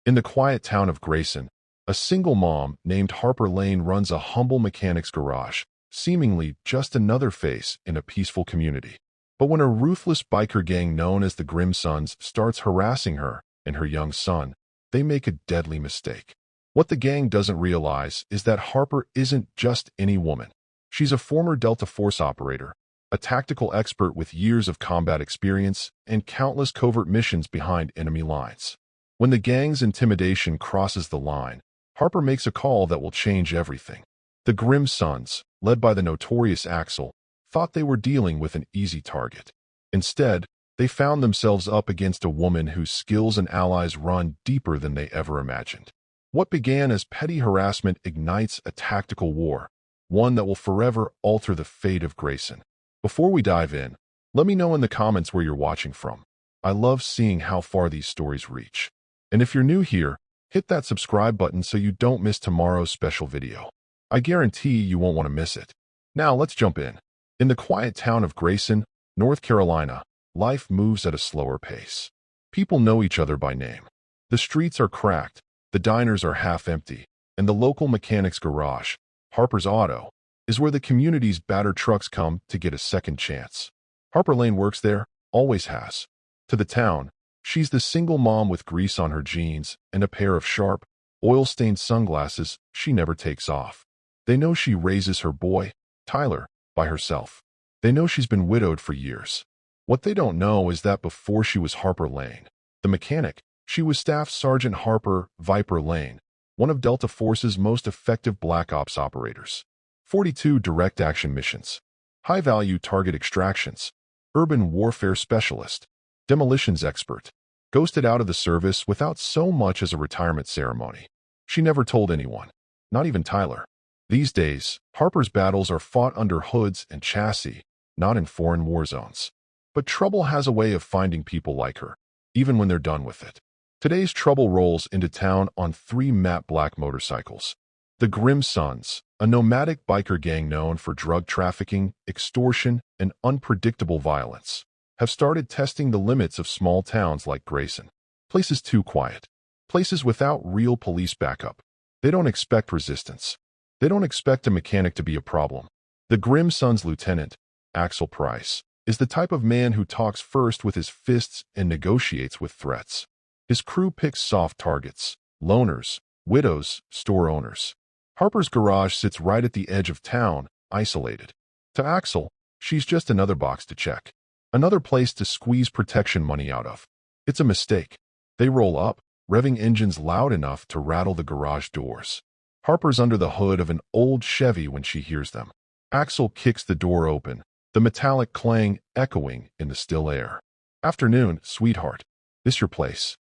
In the quiet town of Grayson, a single mom named Harper Lane runs a humble mechanic's garage, seemingly just another face in a peaceful community. But when a ruthless biker gang known as the Grimm Sons starts harassing her and her young son, they make a deadly mistake. What the gang doesn't realize is that Harper isn't just any woman. She's a former Delta Force operator, a tactical expert with years of combat experience and countless covert missions behind enemy lines. When the gang's intimidation crosses the line, Harper makes a call that will change everything. The Grimm Sons, led by the notorious Axel, thought they were dealing with an easy target. Instead, they found themselves up against a woman whose skills and allies run deeper than they ever imagined. What began as petty harassment ignites a tactical war, one that will forever alter the fate of Grayson. Before we dive in, let me know in the comments where you're watching from. I love seeing how far these stories reach. And if you're new here, hit that subscribe button so you don't miss tomorrow's special video. I guarantee you won't want to miss it. Now let's jump in. In the quiet town of Grayson, North Carolina, life moves at a slower pace. People know each other by name. The streets are cracked, the diners are half empty, and the local mechanic's garage, Harper's Auto, is where the community's battered trucks come to get a second chance. Harper Lane works there, always has. To the town, she's the single mom with grease on her jeans and a pair of sharp, oil-stained sunglasses she never takes off. They know she raises her boy, Tyler, by herself. They know she's been widowed for years. What they don't know is that before she was Harper Lane, the mechanic, she was Staff Sergeant Harper Viper Lane, one of Delta Force's most effective Black Ops operators. 42 direct action missions, high-value target extractions, urban warfare specialist, demolitions expert, ghosted out of the service without so much as a retirement ceremony. She never told anyone, not even Tyler. These days, Harper's battles are fought under hoods and chassis, not in foreign war zones. But trouble has a way of finding people like her, even when they're done with it. Today's trouble rolls into town on 3 matte black motorcycles. The Grimm Sons, a nomadic biker gang known for drug trafficking, extortion, and unpredictable violence, have started testing the limits of small towns like Grayson. Places too quiet. Places without real police backup. They don't expect resistance. They don't expect a mechanic to be a problem. The Grimm Sons' lieutenant, Axel Price, is the type of man who talks first with his fists and negotiates with threats. His crew picks soft targets, loners, widows, store owners. Harper's garage sits right at the edge of town, isolated. To Axel, she's just another box to check. Another place to squeeze protection money out of. It's a mistake. They roll up, revving engines loud enough to rattle the garage doors. Harper's under the hood of an old Chevy when she hears them. Axel kicks the door open, the metallic clang echoing in the still air. "Afternoon, sweetheart. This your place?"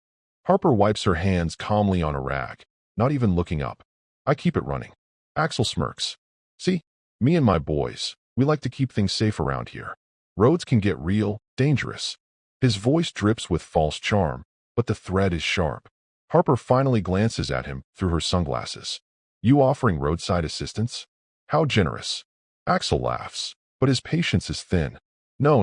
Harper wipes her hands calmly on a rag, not even looking up. "I keep it running." Axel smirks. "See, me and my boys, we like to keep things safe around here. Roads can get real, dangerous." His voice drips with false charm, but the thread is sharp. Harper finally glances at him through her sunglasses. "You offering roadside assistance? How generous." Axel laughs, but his patience is thin. No,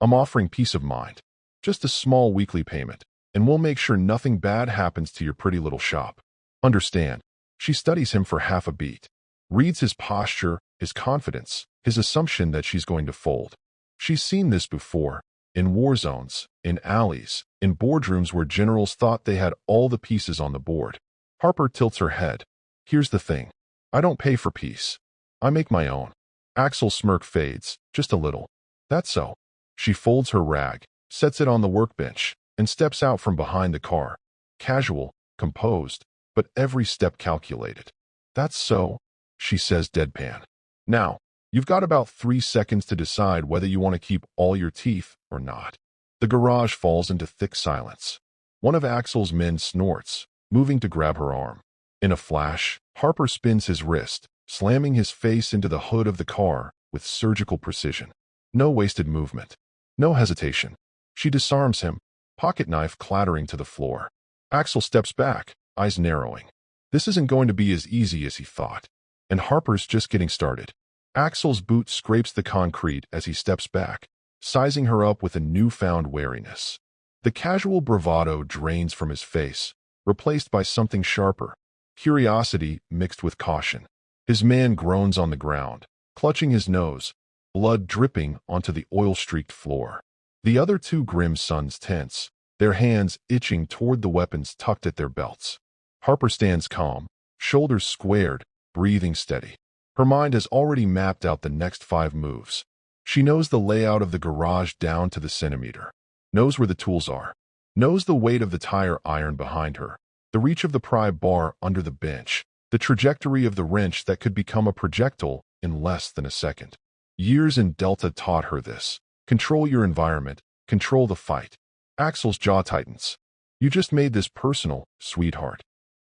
I'm offering peace of mind. Just a small weekly payment, and we'll make sure nothing bad happens to your pretty little shop. Understand?" She studies him for half a beat, reads his posture, his confidence, his assumption that she's going to fold. She's seen this before, in war zones, in alleys, in boardrooms where generals thought they had all the pieces on the board. Harper tilts her head. "Here's the thing. I don't pay for peace. I make my own." Axel's smirk fades, just a little. "That's so." She folds her rag, sets it on the workbench, and steps out from behind the car. Casual, composed, but every step calculated. "That's so," she says deadpan. "Now, you've got about 3 seconds to decide whether you want to keep all your teeth or not." The garage falls into thick silence. One of Axel's men snorts, moving to grab her arm. In a flash, Harper spins his wrist, slamming his face into the hood of the car with surgical precision. No wasted movement. No hesitation. She disarms him, pocket knife clattering to the floor. Axel steps back, eyes narrowing. This isn't going to be as easy as he thought. And Harper's just getting started. Axel's boot scrapes the concrete as he steps back, sizing her up with a newfound wariness. The casual bravado drains from his face, replaced by something sharper. Curiosity mixed with caution. His man groans on the ground, clutching his nose, blood dripping onto the oil-streaked floor. The other two Grimm Sons tense, their hands itching toward the weapons tucked at their belts. Harper stands calm, shoulders squared, breathing steady. Her mind has already mapped out the next 5 moves. She knows the layout of the garage down to the centimeter, knows where the tools are, knows the weight of the tire iron behind her, the reach of the pry bar under the bench, the trajectory of the wrench that could become a projectile in less than a second. Years in Delta taught her this. Control your environment, control the fight. Axel's jaw tightens. You just made this personal, sweetheart.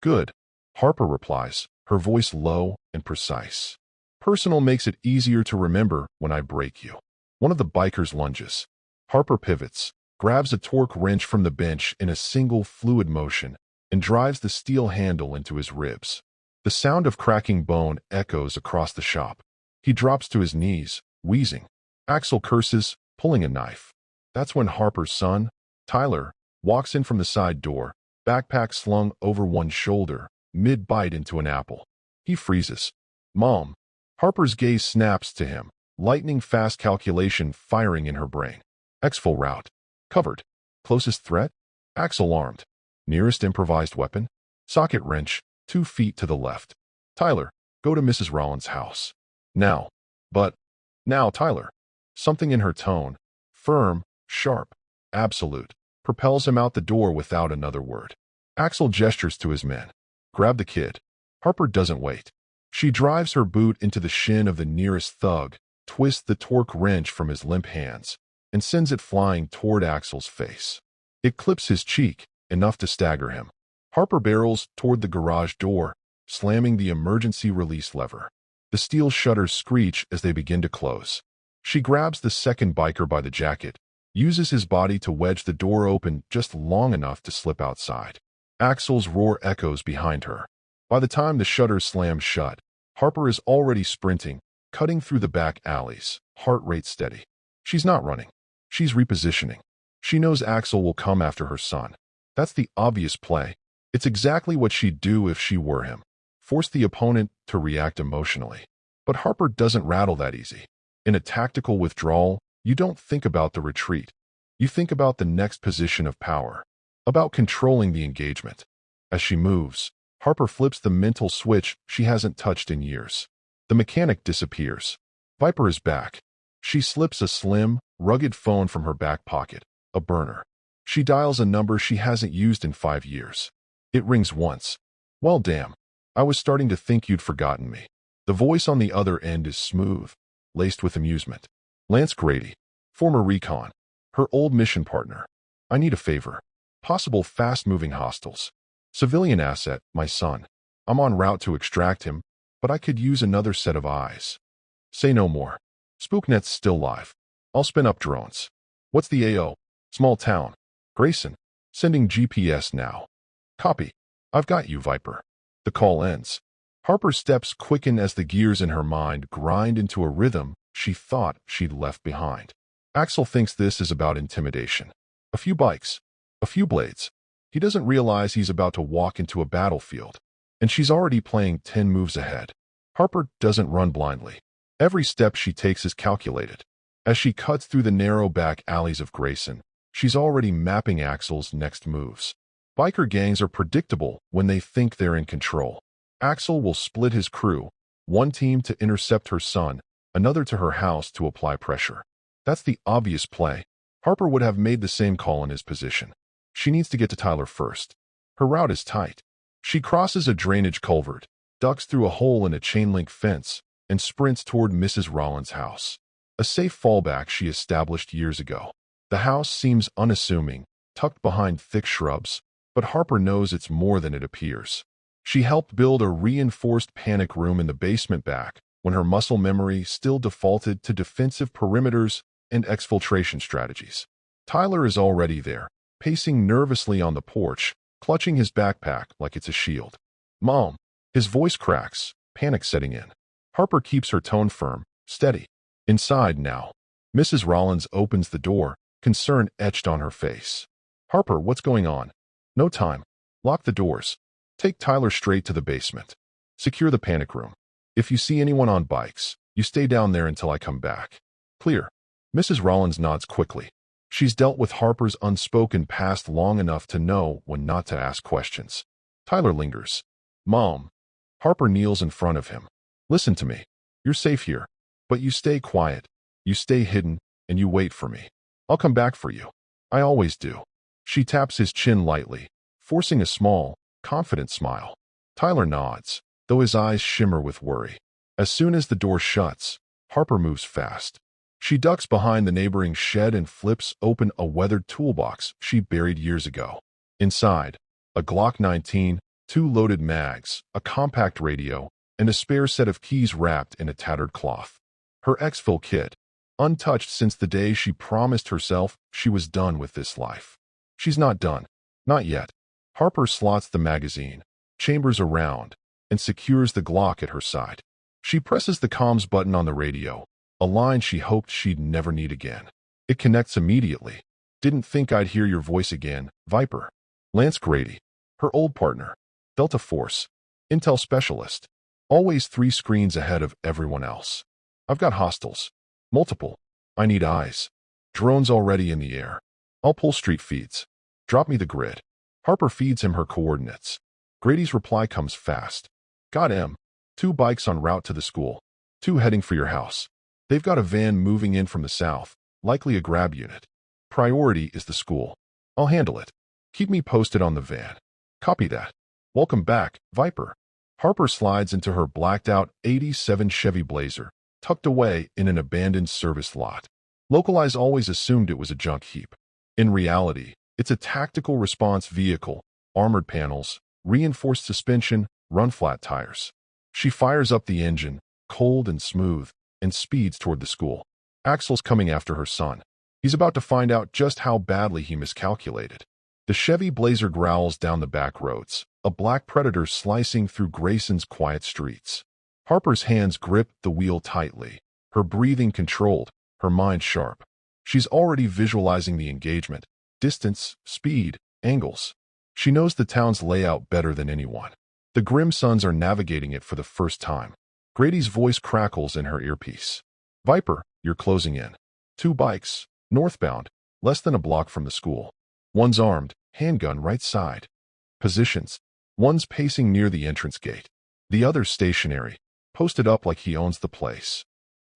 Good, Harper replies, her voice low and precise. Personal makes it easier to remember when I break you. One of the bikers lunges. Harper pivots, grabs a torque wrench from the bench in a single fluid motion, and drives the steel handle into his ribs. The sound of cracking bone echoes across the shop. He drops to his knees, wheezing. Axel curses, pulling a knife. That's when Harper's son, Tyler, walks in from the side door, backpack slung over one shoulder, mid-bite into an apple. He freezes. Mom. Harper's gaze snaps to him, lightning-fast calculation firing in her brain. Exfil route. Covered. Closest threat? Axel armed. Nearest improvised weapon? Socket wrench, 2 feet to the left. Tyler, go to Mrs. Rollins' house. Now. But. Now, Tyler. Something in her tone, firm, sharp, absolute, propels him out the door without another word. Axel gestures to his men. Grab the kid. Harper doesn't wait. She drives her boot into the shin of the nearest thug, twists the torque wrench from his limp hands, and sends it flying toward Axel's face. It clips his cheek, enough to stagger him. Harper barrels toward the garage door, slamming the emergency release lever. The steel shutters screech as they begin to close. She grabs the second biker by the jacket, uses his body to wedge the door open just long enough to slip outside. Axel's roar echoes behind her. By the time the shutters slam shut, Harper is already sprinting, cutting through the back alleys, heart rate steady. She's not running. She's repositioning. She knows Axel will come after her son. That's the obvious play. It's exactly what she'd do if she were him. Force the opponent to react emotionally. But Harper doesn't rattle that easy. In a tactical withdrawal, you don't think about the retreat. You think about the next position of power, about controlling the engagement. As she moves, Harper flips the mental switch she hasn't touched in years. The mechanic disappears. Viper is back. She slips a slim, rugged phone from her back pocket, a burner. She dials a number she hasn't used in 5 years. It rings once. Well, damn. I was starting to think you'd forgotten me. The voice on the other end is smooth, laced with amusement. Lance Grady, former recon, her old mission partner. I need a favor. Possible fast-moving hostiles. Civilian asset, my son. I'm en route to extract him, but I could use another set of eyes. Say no more. SpookNet's still live. I'll spin up drones. What's the AO? Small town. Grayson. Sending GPS now. Copy. I've got you, Viper. The call ends. Harper's steps quicken as the gears in her mind grind into a rhythm she thought she'd left behind. Axel thinks this is about intimidation. A few bikes. A few blades. He doesn't realize he's about to walk into a battlefield, and she's already playing 10 moves ahead. Harper doesn't run blindly. Every step she takes is calculated. As she cuts through the narrow back alleys of Grayson, she's already mapping Axel's next moves. Biker gangs are predictable when they think they're in control. Axel will split his crew, one team to intercept her son, another to her house to apply pressure. That's the obvious play. Harper would have made the same call in his position. She needs to get to Tyler first. Her route is tight. She crosses a drainage culvert, ducks through a hole in a chain-link fence, and sprints toward Mrs. Rollins' house. A safe fallback she established years ago. The house seems unassuming, tucked behind thick shrubs, but Harper knows it's more than it appears. She helped build a reinforced panic room in the basement back when her muscle memory still defaulted to defensive perimeters and exfiltration strategies. Tyler is already there, pacing nervously on the porch, clutching his backpack like it's a shield. Mom. His voice cracks, panic setting in. Harper keeps her tone firm, steady. Inside now. Mrs. Rollins opens the door, concern etched on her face. Harper, what's going on? No time. Lock the doors. Take Tyler straight to the basement. Secure the panic room. If you see anyone on bikes, you stay down there until I come back. Clear. Mrs. Rollins nods quickly. She's dealt with Harper's unspoken past long enough to know when not to ask questions. Tyler lingers. Mom. Harper kneels in front of him. Listen to me. You're safe here. But you stay quiet. You stay hidden, and you wait for me. I'll come back for you. I always do. She taps his chin lightly, forcing a small, confident smile. Tyler nods, though his eyes shimmer with worry. As soon as the door shuts, Harper moves fast. She ducks behind the neighboring shed and flips open a weathered toolbox she buried years ago. Inside, a Glock 19, 2 loaded mags, a compact radio, and a spare set of keys wrapped in a tattered cloth. Her exfil kit, untouched since the day she promised herself she was done with this life. She's not done. Not yet. Harper slots the magazine, chambers around, and secures the Glock at her side. She presses the comms button on the radio, a line she hoped she'd never need again. It connects immediately. Didn't think I'd hear your voice again, Viper. Lance Grady, her old partner, Delta Force, Intel Specialist, always 3 screens ahead of everyone else. I've got hostiles. Multiple. I need eyes. Drones already in the air. I'll pull street feeds. Drop me the grid. Harper feeds him her coordinates. Grady's reply comes fast. Got him. 2 bikes en route to the school. 2 heading for your house. They've got a van moving in from the south, likely a grab unit. Priority is the school. I'll handle it. Keep me posted on the van. Copy that. Welcome back, Viper. Harper slides into her blacked-out '87 Chevy Blazer, tucked away in an abandoned service lot. Localize always assumed it was a junk heap. In reality, it's a tactical response vehicle, armored panels, reinforced suspension, run-flat tires. She fires up the engine, cold and smooth, and speeds toward the school. Axel's coming after her son. He's about to find out just how badly he miscalculated. The Chevy Blazer growls down the back roads, a black predator slicing through Grayson's quiet streets. Harper's hands grip the wheel tightly, her breathing controlled, her mind sharp. She's already visualizing the engagement, distance, speed, angles. She knows the town's layout better than anyone. The Grimm Sons are navigating it for the first time. Grady's voice crackles in her earpiece. Viper, you're closing in. 2 bikes, northbound, less than a block from the school. One's armed, handgun right side. Positions. One's pacing near the entrance gate. The other's stationary, posted up like he owns the place.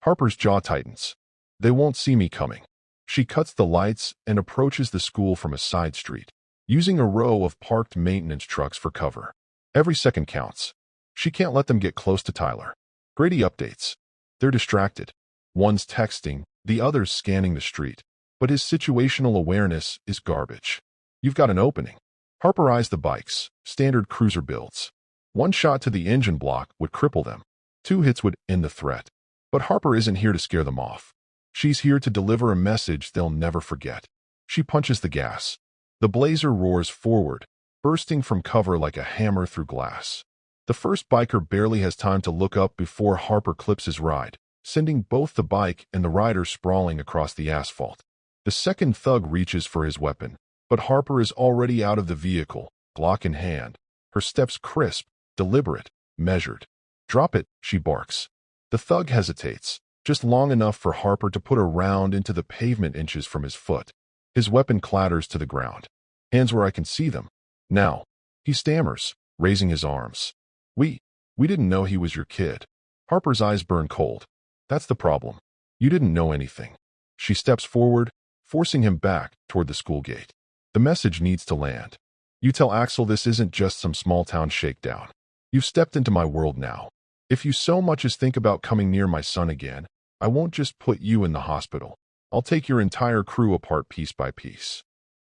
Harper's jaw tightens. They won't see me coming. She cuts the lights and approaches the school from a side street, using a row of parked maintenance trucks for cover. Every second counts. She can't let them get close to Tyler. Grady updates. They're distracted. One's texting, the other's scanning the street. But his situational awareness is garbage. You've got an opening. Harper eyes the bikes, standard cruiser builds. 1 shot to the engine block would cripple them. 2 hits would end the threat. But Harper isn't here to scare them off. She's here to deliver a message they'll never forget. She punches the gas. The Blazer roars forward, bursting from cover like a hammer through glass. The first biker barely has time to look up before Harper clips his ride, sending both the bike and the rider sprawling across the asphalt. The second thug reaches for his weapon, but Harper is already out of the vehicle, Glock in hand. Her steps crisp, deliberate, measured. Drop it, she barks. The thug hesitates, just long enough for Harper to put a round into the pavement inches from his foot. His weapon clatters to the ground. Hands where I can see them. Now, he stammers, raising his arms. We didn't know he was your kid. Harper's eyes burn cold. That's the problem. You didn't know anything. She steps forward, forcing him back toward the school gate. The message needs to land. You tell Axel this isn't just some small-town shakedown. You've stepped into my world now. If you so much as think about coming near my son again, I won't just put you in the hospital. I'll take your entire crew apart piece by piece.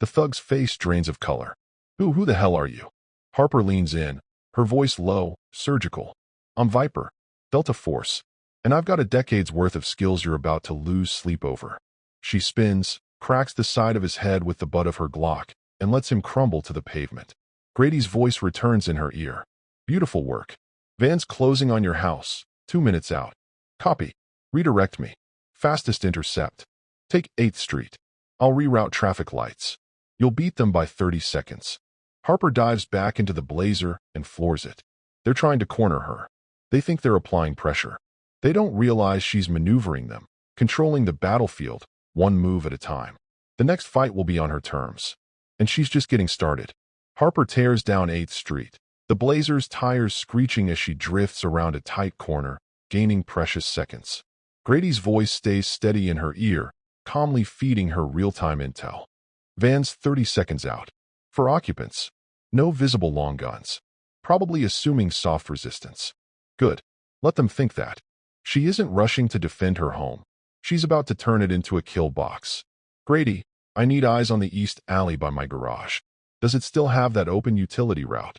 The thug's face drains of color. Who the hell are you? Harper leans in, her voice low, surgical. I'm Viper, Delta Force, and I've got a decade's worth of skills you're about to lose sleep over. She spins, cracks the side of his head with the butt of her Glock, and lets him crumble to the pavement. Grady's voice returns in her ear. Beautiful work. Van's closing on your house, 2 minutes out. Copy. Redirect me. Fastest intercept. Take 8th Street. I'll reroute traffic lights. You'll beat them by 30 seconds. Harper dives back into the Blazer and floors it. They're trying to corner her. They think they're applying pressure. They don't realize she's maneuvering them, controlling the battlefield, one move at a time. The next fight will be on her terms. And she's just getting started. Harper tears down 8th Street, the Blazer's tires screeching as she drifts around a tight corner, gaining precious seconds. Grady's voice stays steady in her ear, calmly feeding her real-time intel. Van's 30 seconds out. For occupants. No visible long guns. Probably assuming soft resistance. Good. Let them think that. She isn't rushing to defend her home. She's about to turn it into a kill box. Grady, I need eyes on the east alley by my garage. Does it still have that open utility route?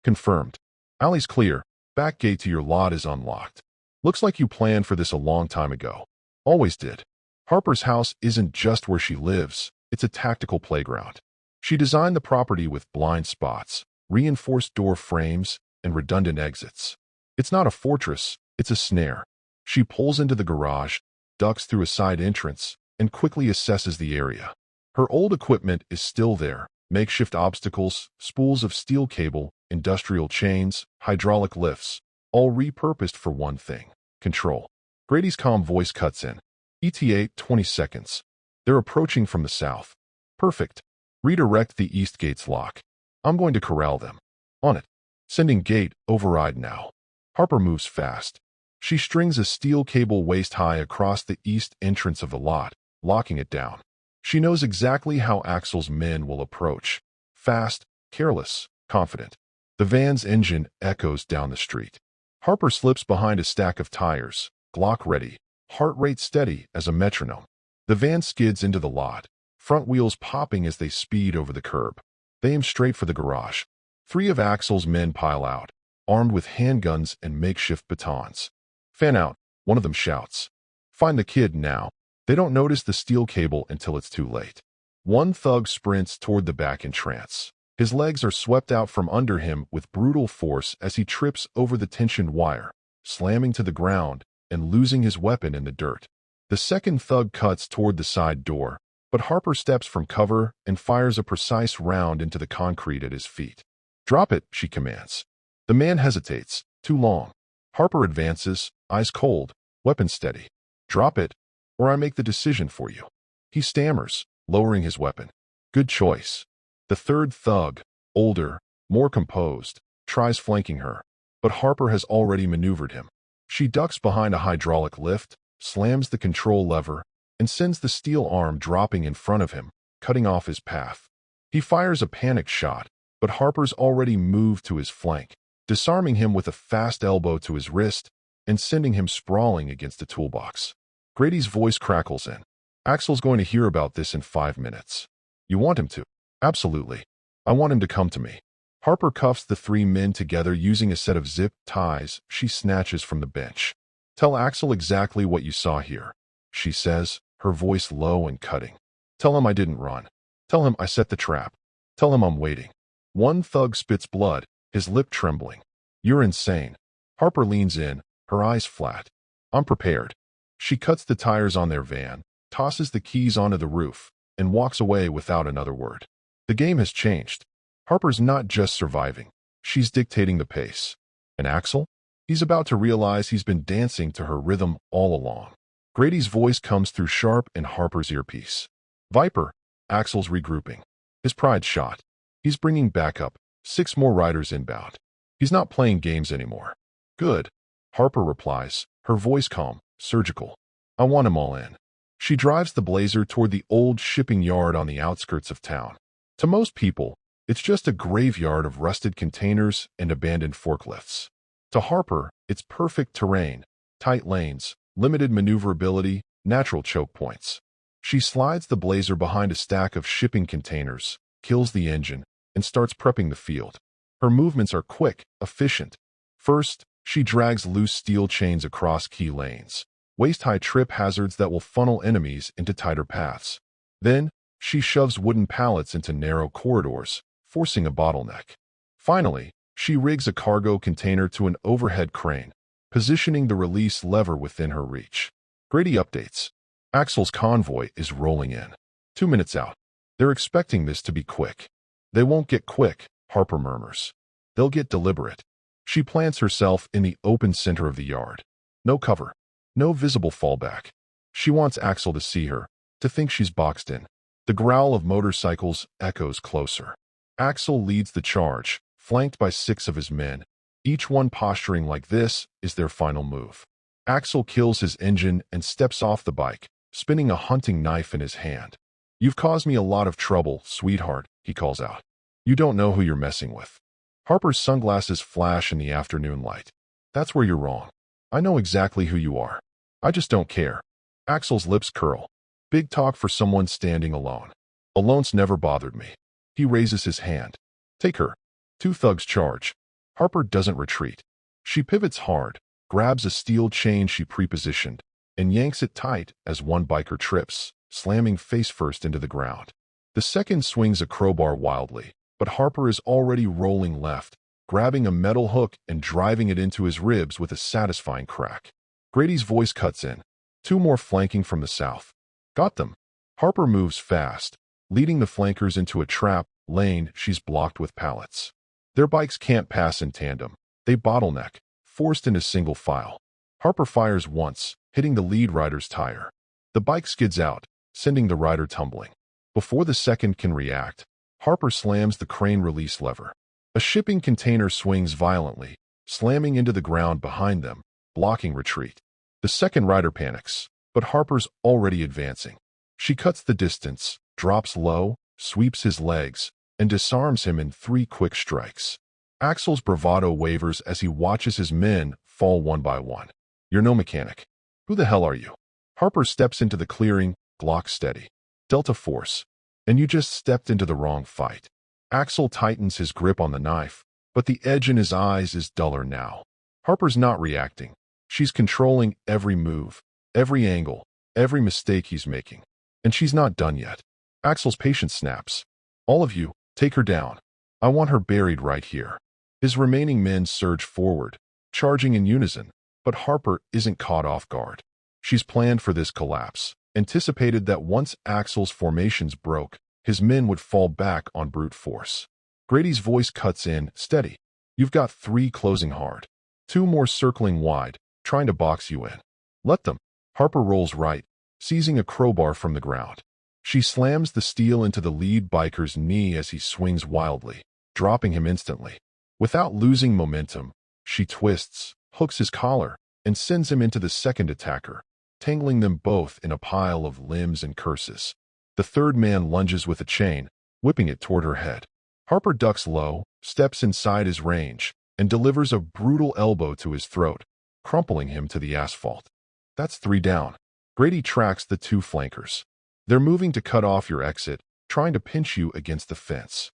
Confirmed. Alley's clear. Back gate to your lot is unlocked. Looks like you planned for this a long time ago. Always did. Harper's house isn't just where she lives. It's a tactical playground. She designed the property with blind spots, reinforced door frames, and redundant exits. It's not a fortress, it's a snare. She pulls into the garage, ducks through a side entrance, and quickly assesses the area. Her old equipment is still there. Makeshift obstacles, spools of steel cable, industrial chains, hydraulic lifts, all repurposed for one thing: control. Grady's calm voice cuts in. ETA 20 seconds. They're approaching from the south. Perfect. Redirect the east gate's lock. I'm going to corral them. On it. Sending gate override now. Harper moves fast. She strings a steel cable waist-high across the east entrance of the lot, locking it down. She knows exactly how Axel's men will approach. Fast, careless, confident. The van's engine echoes down the street. Harper slips behind a stack of tires, Glock ready, heart rate steady as a metronome. The van skids into the lot, front wheels popping as they speed over the curb. They aim straight for the garage. 3 of Axel's men pile out, armed with handguns and makeshift batons. Fan out, one of them shouts. Find the kid now. They don't notice the steel cable until it's too late. One thug sprints toward the back entrance. His legs are swept out from under him with brutal force as he trips over the tensioned wire, slamming to the ground and losing his weapon in the dirt. The second thug cuts toward the side door, but Harper steps from cover and fires a precise round into the concrete at his feet. Drop it, she commands. The man hesitates. Too long. Harper advances, eyes cold, weapon steady. Drop it, or I make the decision for you. He stammers, lowering his weapon. Good choice. The third thug, older, more composed, tries flanking her, but Harper has already maneuvered him. She ducks behind a hydraulic lift, slams the control lever, and sends the steel arm dropping in front of him, cutting off his path. He fires a panicked shot, but Harper's already moved to his flank, disarming him with a fast elbow to his wrist and sending him sprawling against the toolbox. Grady's voice crackles in. Axel's going to hear about this in 5 minutes. You want him to? Absolutely. I want him to come to me. Harper cuffs the 3 men together using a set of zip ties she snatches from the bench. Tell Axel exactly what you saw here, she says, her voice low and cutting. Tell him I didn't run. Tell him I set the trap. Tell him I'm waiting. One thug spits blood, his lip trembling. You're insane. Harper leans in, her eyes flat. I'm prepared. She cuts the tires on their van, tosses the keys onto the roof, and walks away without another word. The game has changed. Harper's not just surviving. She's dictating the pace. And Axel? He's about to realize he's been dancing to her rhythm all along. Grady's voice comes through sharp in Harper's earpiece. Viper. Axel's regrouping. His pride shot. He's bringing backup. 6 more riders inbound. He's not playing games anymore. Good. Harper replies, her voice calm, surgical. I want him all in. She drives the Blazer toward the old shipping yard on the outskirts of town. To most people, it's just a graveyard of rusted containers and abandoned forklifts. To Harper, it's perfect terrain, tight lanes, limited maneuverability, natural choke points. She slides the Blazer behind a stack of shipping containers, kills the engine, and starts prepping the field. Her movements are quick, efficient. First, she drags loose steel chains across key lanes, waist-high trip hazards that will funnel enemies into tighter paths. Then, she shoves wooden pallets into narrow corridors, forcing a bottleneck. Finally, she rigs a cargo container to an overhead crane, positioning the release lever within her reach. Grady updates. Axel's convoy is rolling in. 2 minutes out. They're expecting this to be quick. They won't get quick. Harper murmurs. They'll get deliberate. She plants herself in the open center of the yard. No cover. No visible fallback. She wants Axel to see her, to think she's boxed in. The growl of motorcycles echoes closer. Axel leads the charge, flanked by 6 of his men. Each one posturing like this is their final move. Axel kills his engine and steps off the bike, spinning a hunting knife in his hand. You've caused me a lot of trouble, sweetheart, he calls out. You don't know who you're messing with. Harper's sunglasses flash in the afternoon light. That's where you're wrong. I know exactly who you are. I just don't care. Axel's lips curl. Big talk for someone standing alone. Alone's never bothered me. He raises his hand. Take her. 2 thugs charge. Harper doesn't retreat. She pivots hard, grabs a steel chain she prepositioned, and yanks it tight as one biker trips, slamming face first into the ground. The second swings a crowbar wildly, but Harper is already rolling left, grabbing a metal hook and driving it into his ribs with a satisfying crack. Grady's voice cuts in. 2 more flanking from the south. Got them. Harper moves fast, leading the flankers into a trap lane she's blocked with pallets. Their bikes can't pass in tandem. They bottleneck, forced into single file. Harper fires once, hitting the lead rider's tire. The bike skids out, sending the rider tumbling. Before the second can react, Harper slams the crane release lever. A shipping container swings violently, slamming into the ground behind them, blocking retreat. The second rider panics, but Harper's already advancing. She cuts the distance, drops low, sweeps his legs, and disarms him in 3 quick strikes. Axel's bravado wavers as he watches his men fall one by one. You're no mechanic. Who the hell are you? Harper steps into the clearing, Glock steady. Delta Force. And you just stepped into the wrong fight. Axel tightens his grip on the knife, but the edge in his eyes is duller now. Harper's not reacting. She's controlling every move, every angle, every mistake he's making. And she's not done yet. Axel's patience snaps. All of you, take her down. I want her buried right here. His remaining men surge forward, charging in unison, but Harper isn't caught off guard. She's planned for this collapse, anticipated that once Axel's formations broke, his men would fall back on brute force. Grady's voice cuts in, steady. You've got 3 closing hard. 2 more circling wide, trying to box you in. Let them. Harper rolls right, seizing a crowbar from the ground. She slams the steel into the lead biker's knee as he swings wildly, dropping him instantly. Without losing momentum, she twists, hooks his collar, and sends him into the second attacker, tangling them both in a pile of limbs and curses. The third man lunges with a chain, whipping it toward her head. Harper ducks low, steps inside his range, and delivers a brutal elbow to his throat, crumpling him to the asphalt. That's 3 down. Grady tracks the 2 flankers. They're moving to cut off your exit, trying to pinch you against the fence.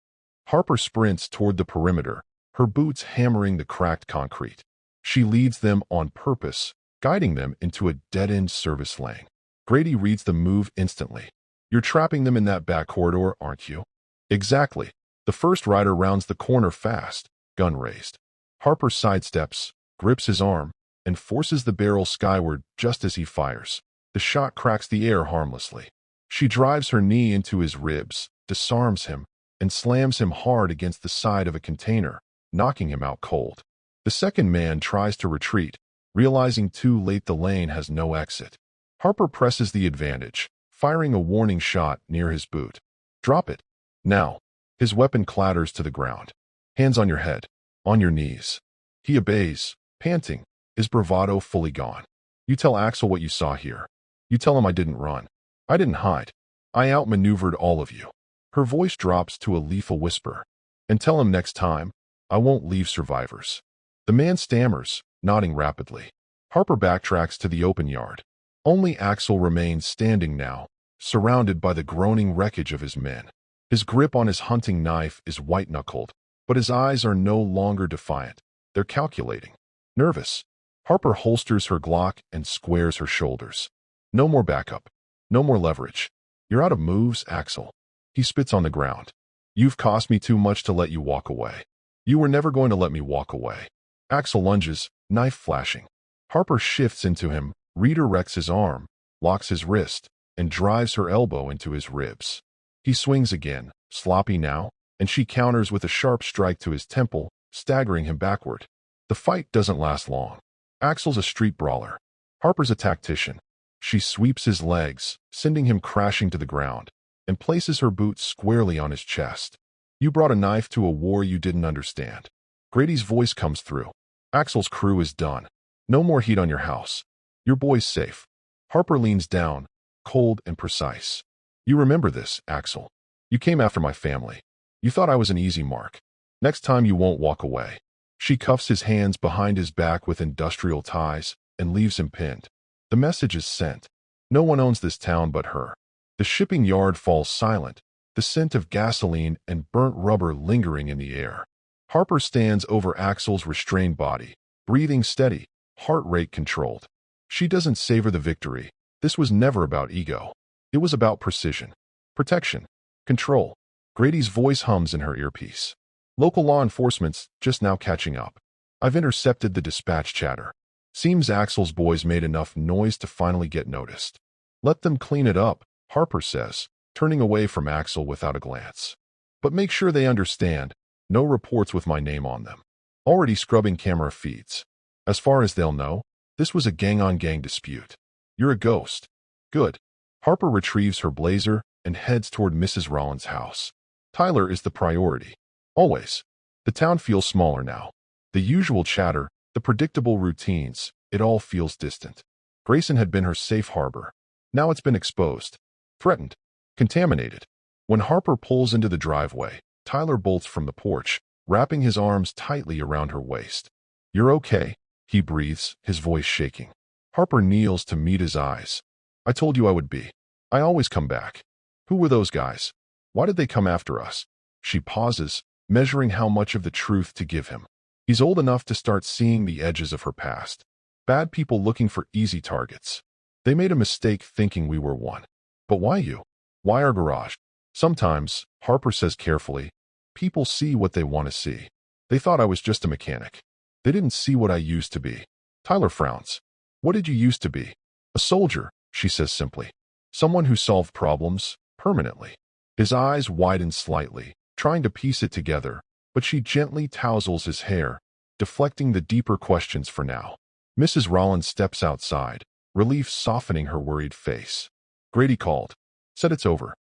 Harper sprints toward the perimeter, her boots hammering the cracked concrete. She leads them on purpose, guiding them into a dead-end service lane. Grady reads the move instantly. You're trapping them in that back corridor, aren't you? Exactly. The first rider rounds the corner fast, gun raised. Harper sidesteps, grips his arm, and forces the barrel skyward just as he fires. The shot cracks the air harmlessly. She drives her knee into his ribs, disarms him, and slams him hard against the side of a container, knocking him out cold. The second man tries to retreat, realizing too late the lane has no exit. Harper presses the advantage, firing a warning shot near his boot. Drop it. Now. His weapon clatters to the ground. Hands on your head. On your knees. He obeys, panting, his bravado fully gone. You tell Axel what you saw here. You tell him I didn't run. I didn't hide. I outmaneuvered all of you. Her voice drops to a lethal whisper. And tell him next time, I won't leave survivors. The man stammers, nodding rapidly. Harper backtracks to the open yard. Only Axel remains standing now, surrounded by the groaning wreckage of his men. His grip on his hunting knife is white-knuckled, but his eyes are no longer defiant. They're calculating. Nervous. Harper holsters her Glock and squares her shoulders. No more backup. No more leverage. You're out of moves, Axel. He spits on the ground. You've cost me too much to let you walk away. You were never going to let me walk away. Axel lunges, knife flashing. Harper shifts into him, redirects his arm, locks his wrist, and drives her elbow into his ribs. He swings again, sloppy now, and she counters with a sharp strike to his temple, staggering him backward. The fight doesn't last long. Axel's a street brawler. Harper's a tactician. She sweeps his legs, sending him crashing to the ground, and places her boot squarely on his chest. You brought a knife to a war you didn't understand. Grady's voice comes through. Axel's crew is done. No more heat on your house. Your boy's safe. Harper leans down, cold and precise. You remember this, Axel. You came after my family. You thought I was an easy mark. Next time you won't walk away. She cuffs his hands behind his back with industrial ties and leaves him pinned. The message is sent. No one owns this town but her. The shipping yard falls silent, the scent of gasoline and burnt rubber lingering in the air. Harper stands over Axel's restrained body, breathing steady, heart rate controlled. She doesn't savor the victory. This was never about ego. It was about precision, protection, control. Grady's voice hums in her earpiece. Local law enforcement's just now catching up. I've intercepted the dispatch chatter. Seems Axel's boys made enough noise to finally get noticed. Let them clean it up, Harper says, turning away from Axel without a glance. But make sure they understand, no reports with my name on them. Already scrubbing camera feeds. As far as they'll know, this was a gang-on-gang dispute. You're a ghost. Good. Harper retrieves her blazer and heads toward Mrs. Rollins' house. Tyler is the priority. Always. The town feels smaller now. The usual chatter, the predictable routines, it all feels distant. Grayson had been her safe harbor. Now it's been exposed. Threatened. Contaminated. When Harper pulls into the driveway, Tyler bolts from the porch, wrapping his arms tightly around her waist. You're okay, he breathes, his voice shaking. Harper kneels to meet his eyes. I told you I would be. I always come back. Who were those guys? Why did they come after us? She pauses, measuring how much of the truth to give him. He's old enough to start seeing the edges of her past. Bad people looking for easy targets. They made a mistake thinking we were one. But why you? Why our garage? Sometimes, Harper says carefully, people see what they want to see. They thought I was just a mechanic. They didn't see what I used to be. Tyler frowns. What did you used to be? A soldier, she says simply. Someone who solved problems, permanently. His eyes widen slightly, trying to piece it together, but she gently tousles his hair, deflecting the deeper questions for now. Mrs. Rollins steps outside, relief softening her worried face. Grady called. Said it's over.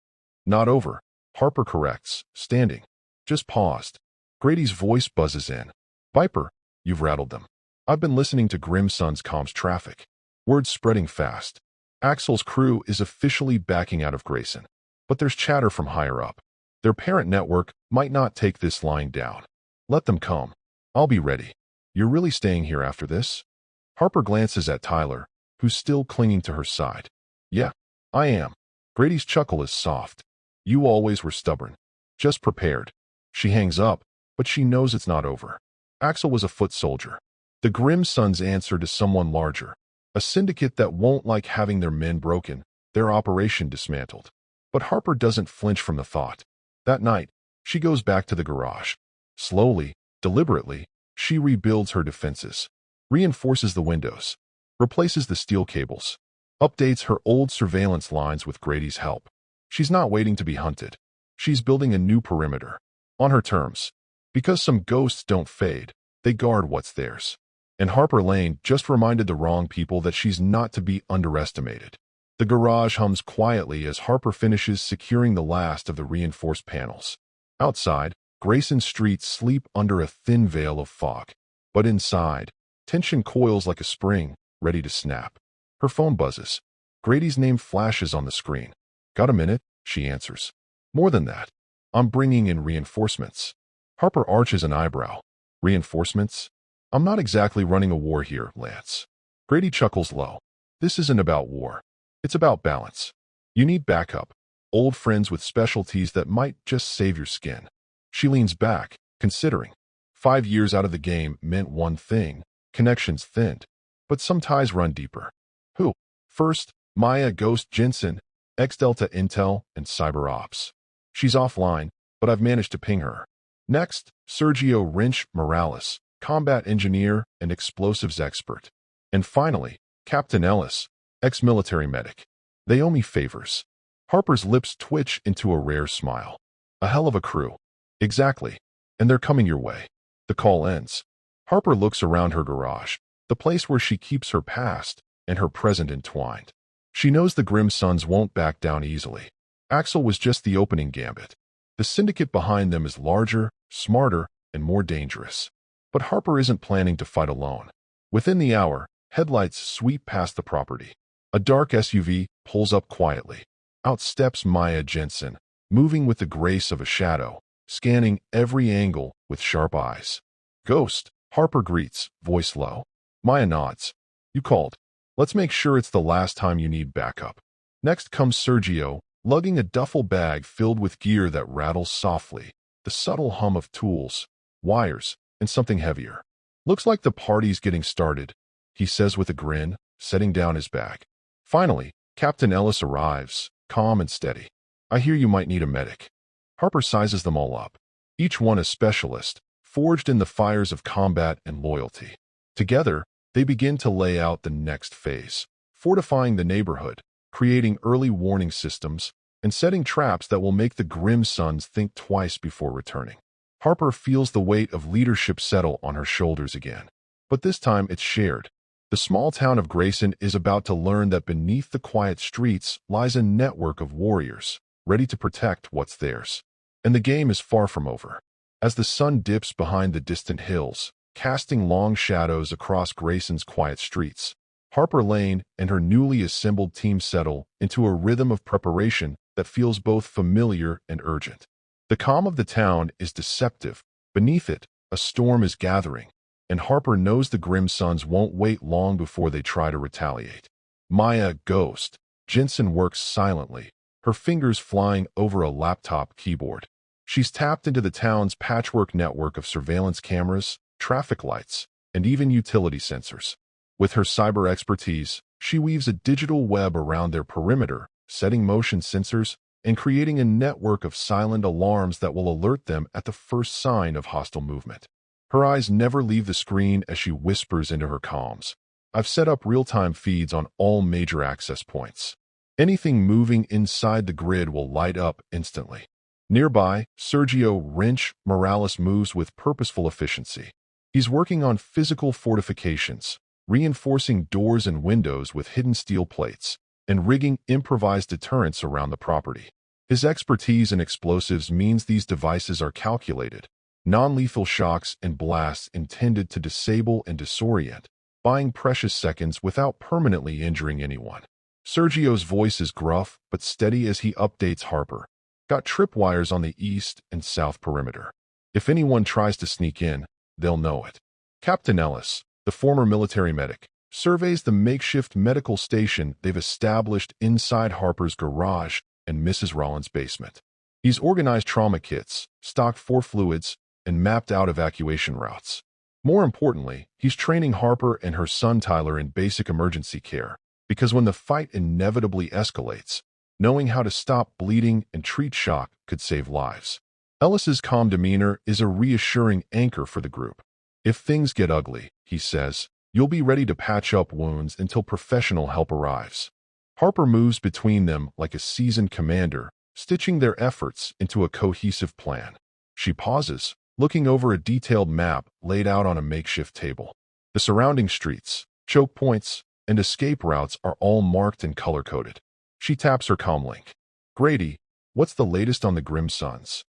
Not over, Harper corrects, standing. Just paused. Grady's voice buzzes in. Viper, you've rattled them. I've been listening to Grimm Sons' comms traffic. Word's spreading fast. Axel's crew is officially backing out of Grayson. But there's chatter from higher up. Their parent network might not take this lying down. Let them come. I'll be ready. You're really staying here after this? Harper glances at Tyler, who's still clinging to her side. Yeah, I am. Grady's chuckle is soft. You always were stubborn. Just prepared. She hangs up, but she knows it's not over. Axel was a foot soldier. The Grimm Sons answer to someone larger. A syndicate that won't like having their men broken, their operation dismantled. But Harper doesn't flinch from the thought. That night, she goes back to the garage. Slowly, deliberately, she rebuilds her defenses. Reinforces the windows. Replaces the steel cables. Updates her old surveillance lines with Grady's help. She's not waiting to be hunted. She's building a new perimeter. On her terms. Because some ghosts don't fade, they guard what's theirs. And Harper Lane just reminded the wrong people that she's not to be underestimated. The garage hums quietly as Harper finishes securing the last of the reinforced panels. Outside, Grayson streets sleep under a thin veil of fog. But inside, tension coils like a spring, ready to snap. Her phone buzzes. Grady's name flashes on the screen. Got a minute? She answers. More than that. I'm bringing in reinforcements. Harper arches an eyebrow. Reinforcements? I'm not exactly running a war here, Lance. Grady chuckles low. This isn't about war. It's about balance. You need backup. Old friends with specialties that might just save your skin. She leans back, considering. 5 years out of the game meant one thing. Connections thinned. But some ties run deeper. Who? First, Maya Ghost Jensen, X-Delta Intel, and Cyber Ops. She's offline, but I've managed to ping her. Next, Sergio Wrench Morales, combat engineer and explosives expert. And finally, Captain Ellis, ex-military medic. They owe me favors. Harper's lips twitch into a rare smile. A hell of a crew. Exactly. And they're coming your way. The call ends. Harper looks around her garage, the place where she keeps her past and her present entwined. She knows the Grimm Sons won't back down easily. Axel was just the opening gambit. The syndicate behind them is larger, smarter, and more dangerous. But Harper isn't planning to fight alone. Within the hour, headlights sweep past the property. A dark SUV pulls up quietly. Out steps Maya Jensen, moving with the grace of a shadow, scanning every angle with sharp eyes. "Ghost," Harper greets, voice low. Maya nods. "You called. Let's make sure it's the last time you need backup." Next comes Sergio, lugging a duffel bag filled with gear that rattles softly, the subtle hum of tools, wires, and something heavier. "Looks like the party's getting started," he says with a grin, setting down his bag. Finally, Captain Ellis arrives, calm and steady. "I hear you might need a medic." Harper sizes them all up, each one a specialist, forged in the fires of combat and loyalty. Together, they begin to lay out the next phase, fortifying the neighborhood, creating early warning systems, and setting traps that will make the Grimm Sons think twice before returning. Harper feels the weight of leadership settle on her shoulders again. But this time it's shared. The small town of Grayson is about to learn that beneath the quiet streets lies a network of warriors, ready to protect what's theirs. And the game is far from over. As the sun dips behind the distant hills, casting long shadows across Grayson's quiet streets, Harper Lane and her newly assembled team settle into a rhythm of preparation that feels both familiar and urgent. The calm of the town is deceptive. Beneath it, a storm is gathering, and Harper knows the Grimm Sons won't wait long before they try to retaliate. Maya Ghost. Jensen works silently, her fingers flying over a laptop keyboard. She's tapped into the town's patchwork network of surveillance cameras, traffic lights, and even utility sensors. With her cyber expertise, she weaves a digital web around their perimeter, setting motion sensors and creating a network of silent alarms that will alert them at the first sign of hostile movement. Her eyes never leave the screen as she whispers into her comms. "I've set up real-time feeds on all major access points. Anything moving inside the grid will light up instantly." Nearby, Sergio Wrench Morales moves with purposeful efficiency. He's working on physical fortifications, reinforcing doors and windows with hidden steel plates, and rigging improvised deterrents around the property. His expertise in explosives means these devices are calculated, non-lethal shocks and blasts intended to disable and disorient, buying precious seconds without permanently injuring anyone. Sergio's voice is gruff but steady as he updates Harper. "Got tripwires on the east and south perimeter. If anyone tries to sneak in, they'll know it." Captain Ellis, the former military medic, surveys the makeshift medical station they've established inside Harper's garage and Mrs. Rollins' basement. He's organized trauma kits, stocked 4 fluids, and mapped out evacuation routes. More importantly, he's training Harper and her son Tyler in basic emergency care, because when the fight inevitably escalates, knowing how to stop bleeding and treat shock could save lives. Ellis's calm demeanor is a reassuring anchor for the group. "If things get ugly," he says, "you'll be ready to patch up wounds until professional help arrives." Harper moves between them like a seasoned commander, stitching their efforts into a cohesive plan. She pauses, looking over a detailed map laid out on a makeshift table. The surrounding streets, choke points, and escape routes are all marked and color-coded. She taps her comlink. "Grady, what's the latest on the Grimm Sons?"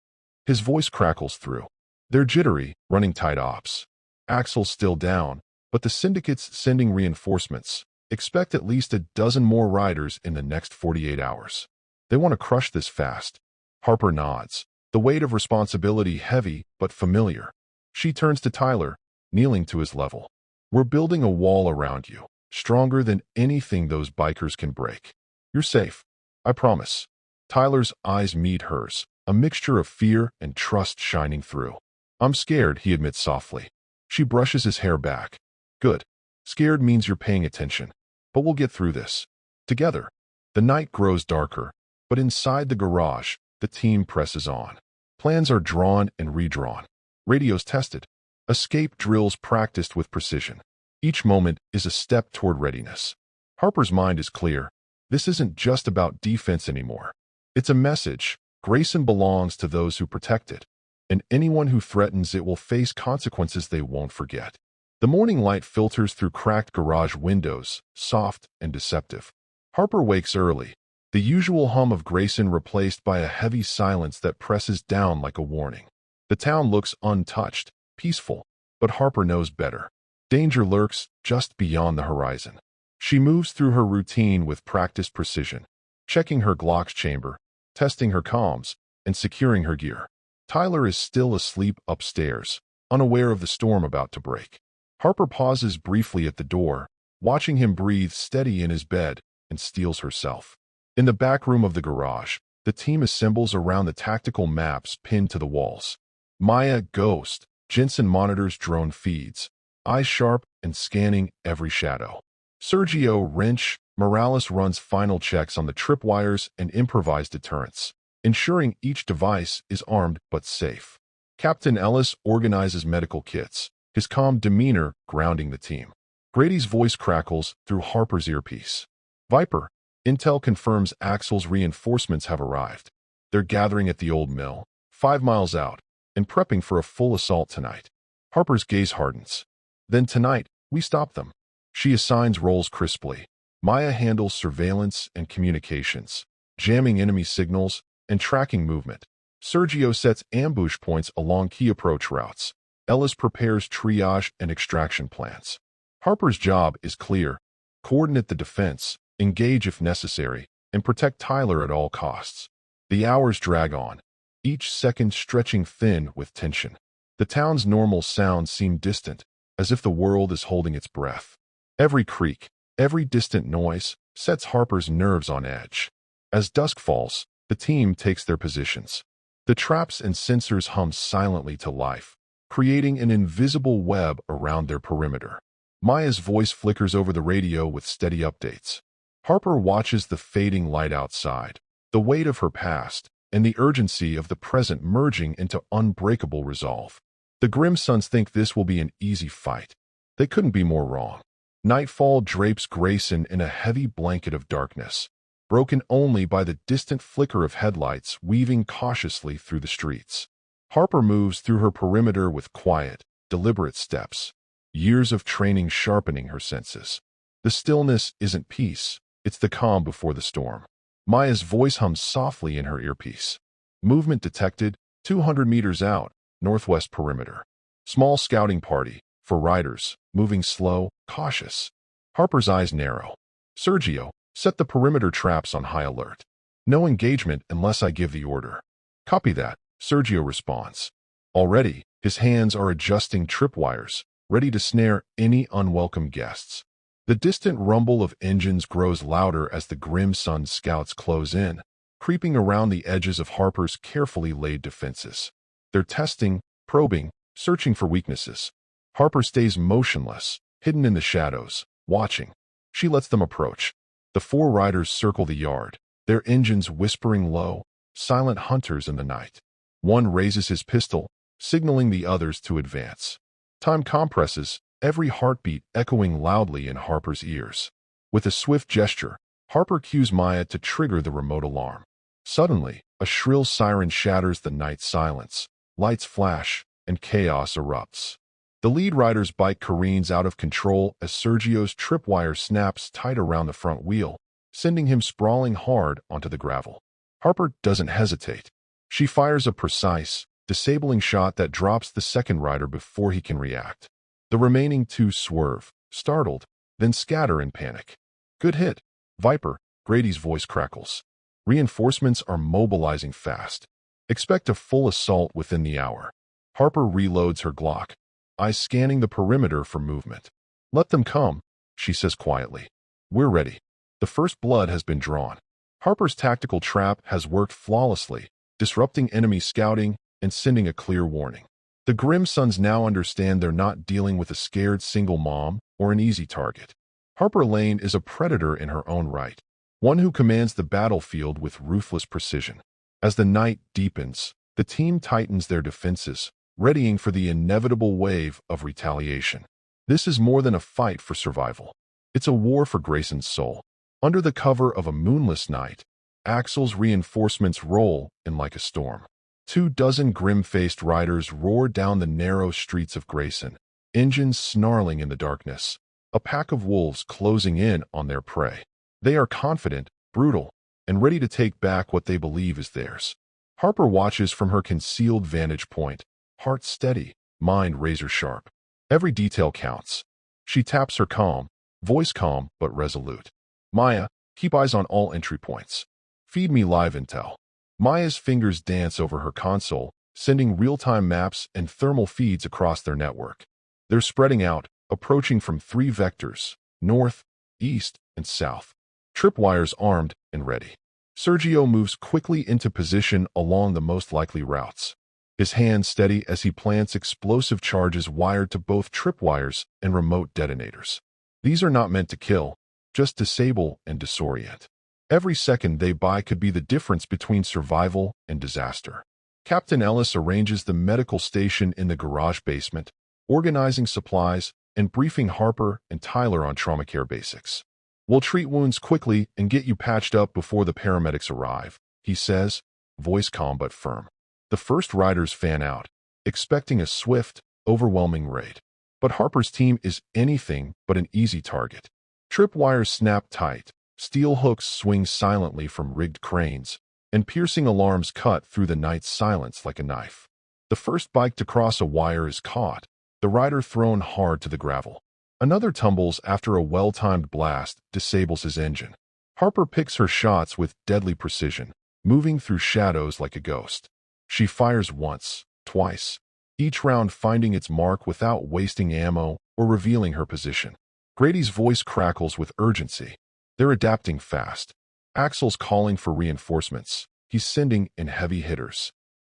His voice crackles through. "They're jittery, running tight ops. Axel's still down, but the syndicate's sending reinforcements. Expect at least a dozen more riders in the next 48 hours. They want to crush this fast." Harper nods, the weight of responsibility heavy but familiar. She turns to Tyler, kneeling to his level. "We're building a wall around you, stronger than anything those bikers can break. You're safe, I promise." Tyler's eyes meet hers, a mixture of fear and trust shining through. "I'm scared," he admits softly. She brushes his hair back. "Good. Scared means you're paying attention. But we'll get through this. Together." The night grows darker, but inside the garage, the team presses on. Plans are drawn and redrawn. Radios tested. Escape drills practiced with precision. Each moment is a step toward readiness. Harper's mind is clear. This isn't just about defense anymore. It's a message. Grayson belongs to those who protect it. and anyone who threatens it will face consequences they won't forget. The morning light filters through cracked garage windows, soft and deceptive. Harper wakes early, the usual hum of Grayson replaced by a heavy silence that presses down like a warning. The town looks untouched, peaceful, but Harper knows better. Danger lurks just beyond the horizon. She moves through her routine with practiced precision, checking her Glock's chamber, testing her comms, and securing her gear. Tyler is still asleep upstairs, unaware of the storm about to break. Harper pauses briefly at the door, watching him breathe steady in his bed, and steels herself. In the back room of the garage, the team assembles around the tactical maps pinned to the walls. Maya, Ghost, Jensen monitors drone feeds, eyes sharp and scanning every shadow. Sergio, Wrench, Morales runs final checks on the tripwires and improvised deterrents, ensuring each device is armed but safe. Captain Ellis organizes medical kits, his calm demeanor grounding the team. Grady's voice crackles through Harper's earpiece. Viper, intel confirms Axel's reinforcements have arrived. They're gathering at the old mill, 5 miles out, and prepping for a full assault tonight. Harper's gaze hardens. Then tonight, we stop them. She assigns roles crisply. Maya handles surveillance and communications, jamming enemy signals and tracking movement. Sergio sets ambush points along key approach routes. Ellis prepares triage and extraction plans. Harper's job is clear: coordinate the defense, engage if necessary, and protect Tyler at all costs. The hours drag on, each second stretching thin with tension. The town's normal sounds seem distant, as if the world is holding its breath. Every creak, every distant noise, sets Harper's nerves on edge. As dusk falls, the team takes their positions. The traps and sensors hum silently to life, creating an invisible web around their perimeter. Maya's voice flickers over the radio with steady updates. Harper watches the fading light outside, the weight of her past, and the urgency of the present merging into unbreakable resolve. The Grimm Sons think this will be an easy fight. They couldn't be more wrong. Nightfall drapes Grayson in a heavy blanket of darkness, broken only by the distant flicker of headlights weaving cautiously through the streets. Harper moves through her perimeter with quiet, deliberate steps, years of training sharpening her senses. The stillness isn't peace, it's the calm before the storm. Maya's voice hums softly in her earpiece. Movement detected, 200 meters out, northwest perimeter. Small scouting party, for riders, moving slow, cautious. Harper's eyes narrow. Sergio, set the perimeter traps on high alert. No engagement unless I give the order. Copy that, Sergio responds. Already, his hands are adjusting tripwires, ready to snare any unwelcome guests. The distant rumble of engines grows louder as the Grimm Sons scouts close in, creeping around the edges of Harper's carefully laid defenses. They're testing, probing, searching for weaknesses. Harper stays motionless, hidden in the shadows, watching. She lets them approach. The 4 riders circle the yard, their engines whispering low, silent hunters in the night. One raises his pistol, signaling the others to advance. Time compresses, every heartbeat echoing loudly in Harper's ears. With a swift gesture, Harper cues Maya to trigger the remote alarm. Suddenly, a shrill siren shatters the night silence. Lights flash, and chaos erupts. The lead rider's bike careens out of control as Sergio's tripwire snaps tight around the front wheel, sending him sprawling hard onto the gravel. Harper doesn't hesitate. She fires a precise, disabling shot that drops the second rider before he can react. The remaining 2 swerve, startled, then scatter in panic. Good hit, Viper, Grady's voice crackles. Reinforcements are mobilizing fast. Expect a full assault within the hour. Harper reloads her Glock, eyes scanning the perimeter for movement. Let them come, she says quietly. We're ready. The first blood has been drawn. Harper's tactical trap has worked flawlessly, disrupting enemy scouting and sending a clear warning. The Grimm Sons now understand they're not dealing with a scared single mom or an easy target. Harper Lane is a predator in her own right, one who commands the battlefield with ruthless precision. As the night deepens, the team tightens their defenses, readying for the inevitable wave of retaliation. This is more than a fight for survival. It's a war for Grayson's soul. Under the cover of a moonless night, Axel's reinforcements roll in like a storm. 24 grim-faced riders roar down the narrow streets of Grayson, engines snarling in the darkness, a pack of wolves closing in on their prey. They are confident, brutal, and ready to take back what they believe is theirs. Harper watches from her concealed vantage point, heart steady, mind razor-sharp. Every detail counts. She taps her calm, voice calm but resolute. Maya, keep eyes on all entry points. Feed me live intel. Maya's fingers dance over her console, sending real-time maps and thermal feeds across their network. They're spreading out, approaching from 3 vectors, north, east, and south. Tripwires armed and ready. Sergio moves quickly into position along the most likely routes. His hands steady as he plants explosive charges wired to both tripwires and remote detonators. These are not meant to kill, just disable and disorient. Every second they buy could be the difference between survival and disaster. Captain Ellis arranges the medical station in the garage basement, organizing supplies and briefing Harper and Tyler on trauma care basics. We'll treat wounds quickly and get you patched up before the paramedics arrive, he says, voice calm but firm. The first riders fan out, expecting a swift, overwhelming raid. But Harper's team is anything but an easy target. Tripwires snap tight, steel hooks swing silently from rigged cranes, and piercing alarms cut through the night's silence like a knife. The first bike to cross a wire is caught, the rider thrown hard to the gravel. Another tumbles after a well-timed blast disables his engine. Harper picks her shots with deadly precision, moving through shadows like a ghost. She fires once, twice, each round finding its mark without wasting ammo or revealing her position. Grady's voice crackles with urgency. They're adapting fast. Axel's calling for reinforcements. He's sending in heavy hitters.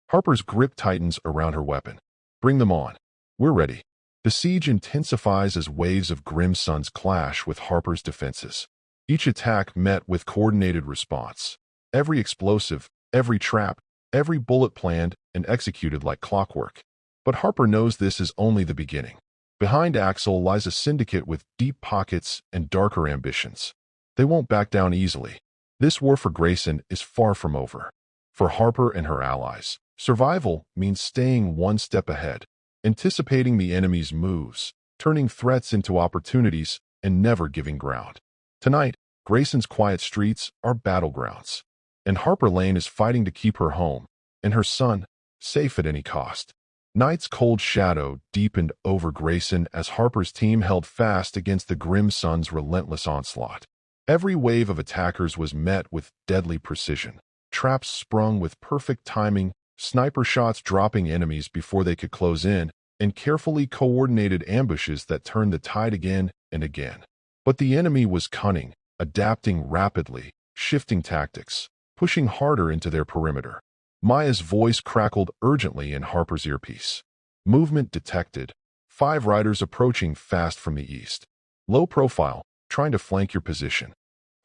Harper's grip tightens around her weapon. Bring them on. We're ready. The siege intensifies as waves of Grimm Sons clash with Harper's defenses. Each attack met with coordinated response. Every explosive, every trap, every bullet planned and executed like clockwork. But Harper knows this is only the beginning. Behind Axel lies a syndicate with deep pockets and darker ambitions. They won't back down easily. This war for Grayson is far from over. For Harper and her allies, survival means staying one step ahead, anticipating the enemy's moves, turning threats into opportunities, and never giving ground. Tonight, Grayson's quiet streets are battlegrounds, and Harper Lane is fighting to keep her home, and her son, safe at any cost. Night's cold shadow deepened over Grayson as Harper's team held fast against the Grimm Sons' relentless onslaught. Every wave of attackers was met with deadly precision, traps sprung with perfect timing, sniper shots dropping enemies before they could close in, and carefully coordinated ambushes that turned the tide again and again. But the enemy was cunning, adapting rapidly, shifting tactics, pushing harder into their perimeter. Maya's voice crackled urgently in Harper's earpiece. Movement detected. 5 riders approaching fast from the east. Low profile, trying to flank your position.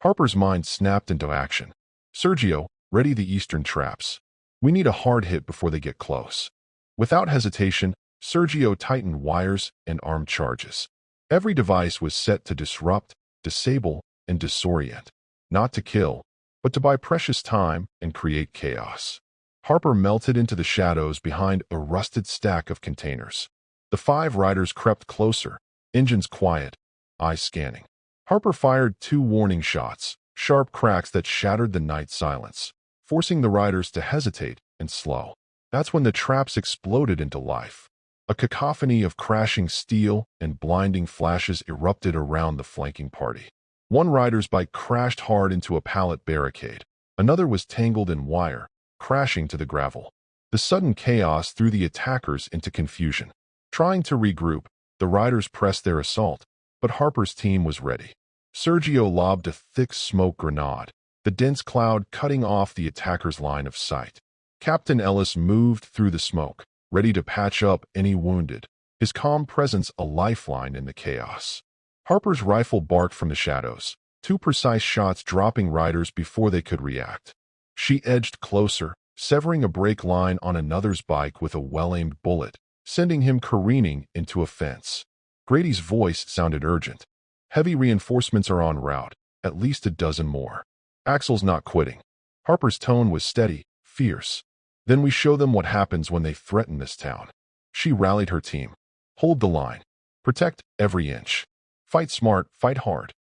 Harper's mind snapped into action. Sergio, ready the eastern traps. We need a hard hit before they get close. Without hesitation, Sergio tightened wires and armed charges. Every device was set to disrupt, disable, and disorient. Not to kill, but to buy precious time and create chaos. Harper melted into the shadows behind a rusted stack of containers. The 5 riders crept closer, engines quiet, eyes scanning. Harper fired 2 warning shots, sharp cracks that shattered the night silence, forcing the riders to hesitate and slow. That's when the traps exploded into life. A cacophony of crashing steel and blinding flashes erupted around the flanking party. One rider's bike crashed hard into a pallet barricade. Another was tangled in wire, crashing to the gravel. The sudden chaos threw the attackers into confusion. Trying to regroup, the riders pressed their assault, but Harper's team was ready. Sergio lobbed a thick smoke grenade, the dense cloud cutting off the attackers' line of sight. Captain Ellis moved through the smoke, ready to patch up any wounded, his calm presence a lifeline in the chaos. Harper's rifle barked from the shadows, 2 precise shots dropping riders before they could react. She edged closer, severing a brake line on another's bike with a well-aimed bullet, sending him careening into a fence. Grady's voice sounded urgent. Heavy reinforcements are en route, at least a dozen more. Axel's not quitting. Harper's tone was steady, fierce. Then we show them what happens when they threaten this town. She rallied her team. Hold the line. Protect every inch. Fight smart, fight hard.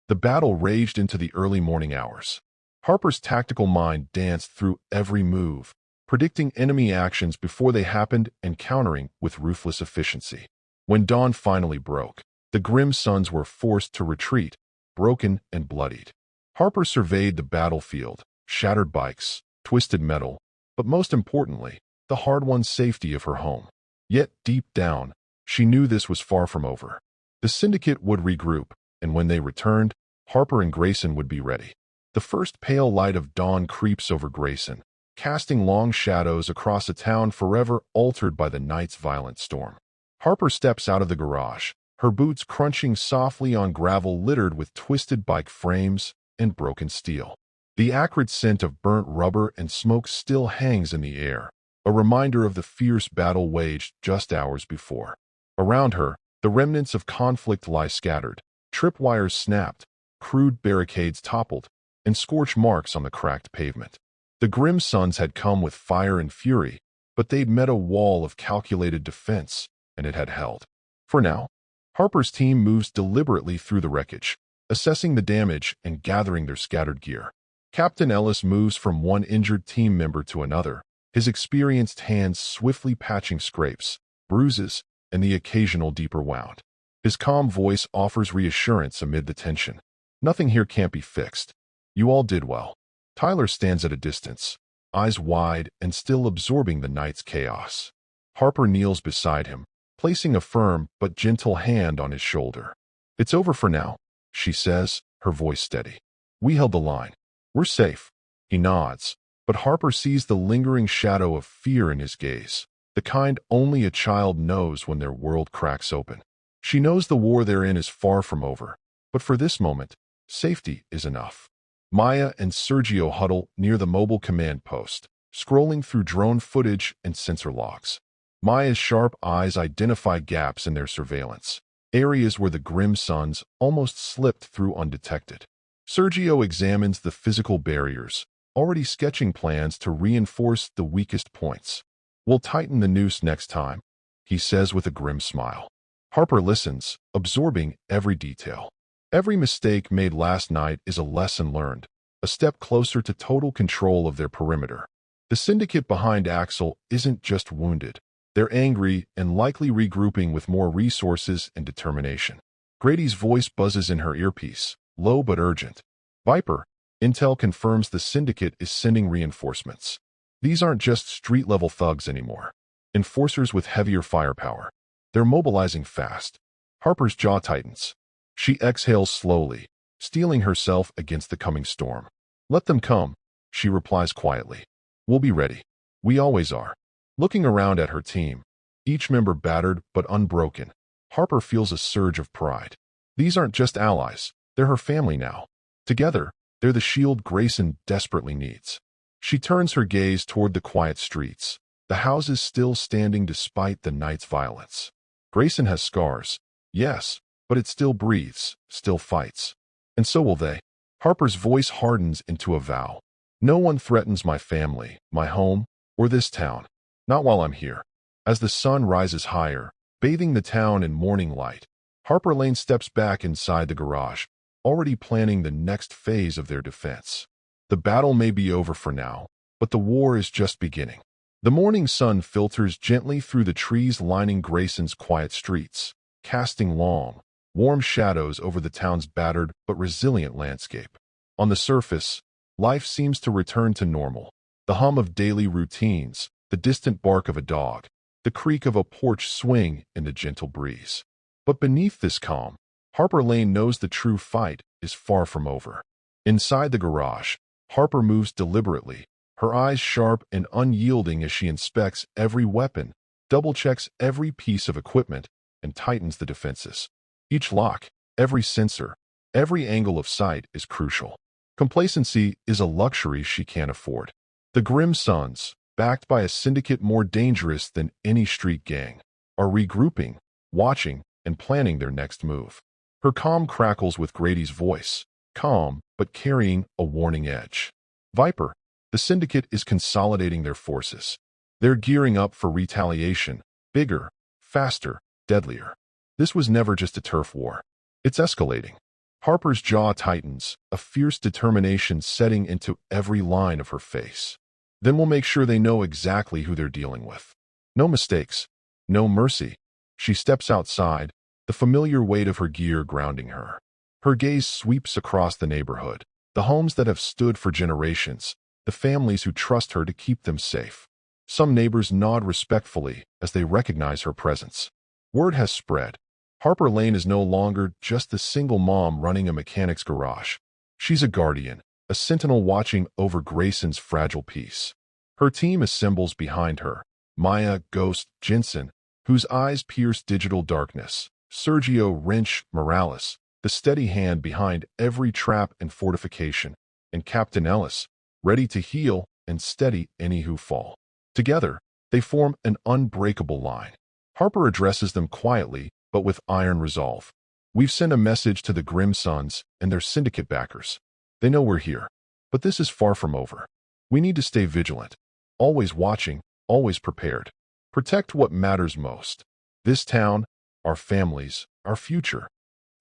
The battle raged into the early morning hours. Harper's tactical mind danced through every move, predicting enemy actions before they happened and countering with ruthless efficiency. When dawn finally broke, the Grimm Sons were forced to retreat, broken and bloodied. Harper surveyed the battlefield, shattered bikes, twisted metal, but most importantly, the hard-won safety of her home. Yet, deep down, she knew this was far from over. The syndicate would regroup, and when they returned, Harper and Grayson would be ready. The first pale light of dawn creeps over Grayson, casting long shadows across a town forever altered by the night's violent storm. Harper steps out of the garage, her boots crunching softly on gravel littered with twisted bike frames and broken steel. The acrid scent of burnt rubber and smoke still hangs in the air, a reminder of the fierce battle waged just hours before. Around her, the remnants of conflict lie scattered, tripwires snapped, crude barricades toppled, and scorch marks on the cracked pavement. The Grimm Sons had come with fire and fury, but they'd met a wall of calculated defense, and it had held. For now, Harper's team moves deliberately through the wreckage, assessing the damage and gathering their scattered gear. Captain Ellis moves from one injured team member to another, his experienced hands swiftly patching scrapes, bruises, and the occasional deeper wound. His calm voice offers reassurance amid the tension. Nothing here can't be fixed. You all did well. Tyler stands at a distance, eyes wide and still absorbing the night's chaos. Harper kneels beside him, placing a firm but gentle hand on his shoulder. It's over for now, she says, her voice steady. We held the line. We're safe. He nods, but Harper sees the lingering shadow of fear in his gaze, the kind only a child knows when their world cracks open. She knows the war they're in is far from over, but for this moment, safety is enough. Maya and Sergio huddle near the mobile command post, scrolling through drone footage and sensor logs. Maya's sharp eyes identify gaps in their surveillance, areas where the Grimm Sons almost slipped through undetected. Sergio examines the physical barriers, already sketching plans to reinforce the weakest points. We'll tighten the noose next time, he says with a grim smile. Harper listens, absorbing every detail. Every mistake made last night is a lesson learned, a step closer to total control of their perimeter. The syndicate behind Axel isn't just wounded. They're angry and likely regrouping with more resources and determination. Grady's voice buzzes in her earpiece, low but urgent. Viper, intel confirms the syndicate is sending reinforcements. These aren't just street-level thugs anymore. Enforcers with heavier firepower. They're mobilizing fast. Harper's jaw tightens. She exhales slowly, steeling herself against the coming storm. Let them come, she replies quietly. We'll be ready. We always are. Looking around at her team, each member battered but unbroken, Harper feels a surge of pride. These aren't just allies, they're her family now. Together, they're the shield Grayson desperately needs. She turns her gaze toward the quiet streets, the houses still standing despite the night's violence. Grayson has scars, yes, but it still breathes, still fights. And so will they. Harper's voice hardens into a vow. No one threatens my family, my home, or this town. Not while I'm here. As the sun rises higher, bathing the town in morning light, Harper Lane steps back inside the garage, already planning the next phase of their defense. The battle may be over for now, but the war is just beginning. The morning sun filters gently through the trees lining Grayson's quiet streets, casting long, warm shadows over the town's battered but resilient landscape. On the surface, life seems to return to normal. The hum of daily routines, the distant bark of a dog, the creak of a porch swing in the gentle breeze. But beneath this calm, Harper Lane knows the true fight is far from over. Inside the garage, Harper moves deliberately, her eyes sharp and unyielding as she inspects every weapon, double-checks every piece of equipment, and tightens the defenses. Each lock, every sensor, every angle of sight is crucial. Complacency is a luxury she can't afford. The Grimm Sons, backed by a syndicate more dangerous than any street gang, are regrouping, watching, and planning their next move. Her calm crackles with Grady's voice, calm but carrying a warning edge. Viper, the syndicate is consolidating their forces, They're gearing up for retaliation, bigger, faster, deadlier. This was never just a turf war. It's escalating. Harper's jaw tightens, a fierce determination setting into every line of her face. Then we'll make sure they know exactly who they're dealing with. No mistakes. No mercy. She steps outside, the familiar weight of her gear grounding her. Her gaze sweeps across the neighborhood, the homes that have stood for generations, the families who trust her to keep them safe. Some neighbors nod respectfully as they recognize her presence. Word has spread. Harper Lane is no longer just the single mom running a mechanic's garage. She's a guardian, a sentinel watching over Grayson's fragile peace. Her team assembles behind her. Maya, Ghost, Jensen, whose eyes pierce digital darkness. Sergio, Wrench, Morales, the steady hand behind every trap and fortification. And Captain Ellis, ready to heal and steady any who fall. Together, they form an unbreakable line. Harper addresses them quietly, but with iron resolve. We've sent a message to the Grimm Sons and their syndicate backers. They know we're here. But this is far from over. We need to stay vigilant. Always watching, always prepared. Protect what matters most. This town, our families, our future.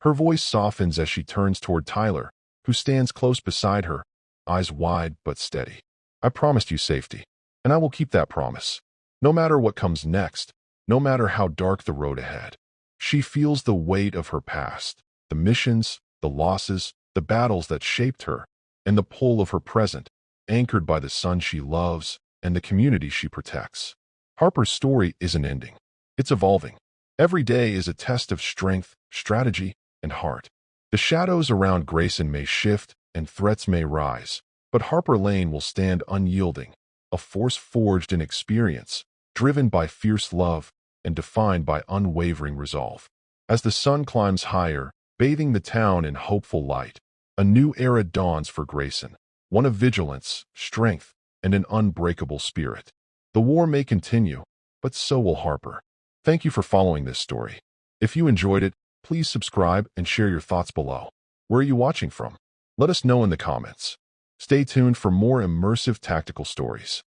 Her voice softens as she turns toward Tyler, who stands close beside her, eyes wide but steady. I promised you safety, and I will keep that promise. No matter what comes next, no matter how dark the road ahead. She feels the weight of her past, the missions, the losses, the battles that shaped her, and the pull of her present, anchored by the son she loves and the community she protects. Harper's story isn't ending. It's evolving. Every day is a test of strength, strategy, and heart. The shadows around Grayson may shift and threats may rise, but Harper Lane will stand unyielding, a force forged in experience, driven by fierce love, and defined by unwavering resolve. As the sun climbs higher, bathing the town in hopeful light, a new era dawns for Grayson, one of vigilance, strength, and an unbreakable spirit. The war may continue, but so will Harper. Thank you for following this story. If you enjoyed it, please subscribe and share your thoughts below. Where are you watching from? Let us know in the comments. Stay tuned for more immersive tactical stories.